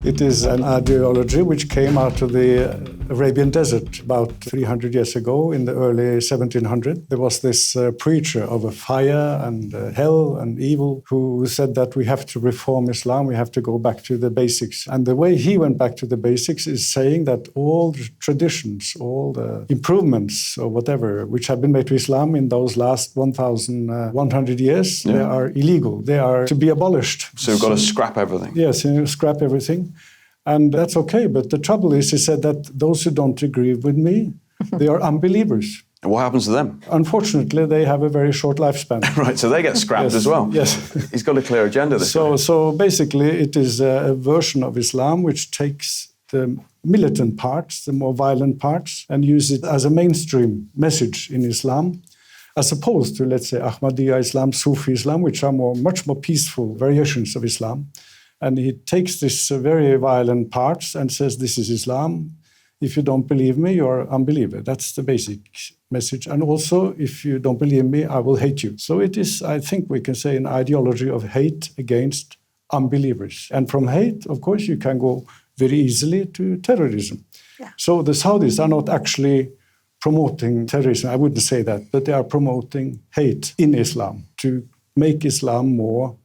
It is an ideology which came out of the Arabian desert about 300 years ago in the early 1700s. There was this preacher of a fire and hell and evil who said that we have to reform Islam, we have to go back to the basics. And the way he went back to the basics is saying that all the traditions, all the improvements or whatever, which have been made to Islam in those last 1,100 years, they are illegal. They are to be abolished. So we've got to scrap everything. Yes, scrap everything. And that's okay, but the trouble is, he said that those who don't agree with me, they are unbelievers. And what happens to them? Unfortunately, they have a very short lifespan. Right, so they get scrapped as well. Yes. He's got a clear agenda. So basically, it is a version of Islam which takes the militant parts, the more violent parts, and use it as a mainstream message in Islam, as opposed to, let's say, Ahmadiyya Islam, Sufi Islam, which are much more peaceful variations of Islam. And he takes this very violent parts and says, this is Islam. If you don't believe me, you're an unbeliever. That's the basic message. And also, if you don't believe me, I will hate you. So it is, I think we can say, an ideology of hate against unbelievers. And from hate, of course, you can go very easily to terrorism. Yeah. So the Saudis are not actually promoting terrorism. I wouldn't say that, but they are promoting hate in Islam to make Islam more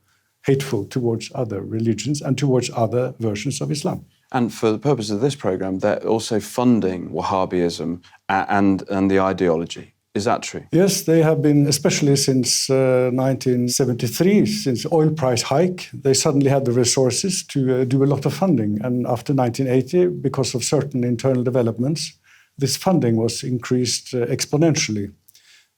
hateful towards other religions and towards other versions of Islam. And for the purpose of this program, they're also funding Wahhabism and the ideology. Is that true? Yes, they have been, especially since 1973, since oil price hike, they suddenly had the resources to do a lot of funding. And after 1980, because of certain internal developments, this funding was increased exponentially.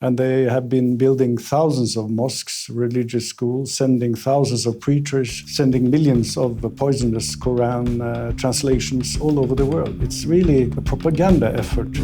And they have been building thousands of mosques, religious schools, sending thousands of preachers, sending millions of poisonous Quran translations all over the world. It's really a propaganda effort.